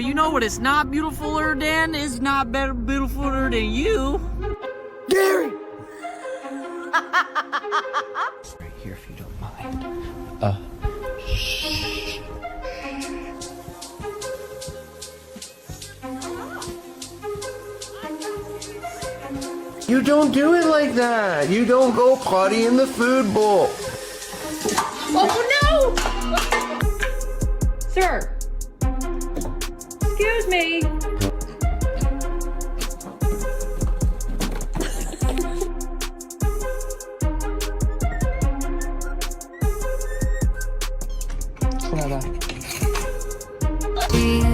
You know what is not beautifuler than? Is not better beautifuler than you. Gary! Right here, if you don't mind. You don't do it like that. You don't go potty in the food bowl. Oh no! Sir. Excuse me. Bye.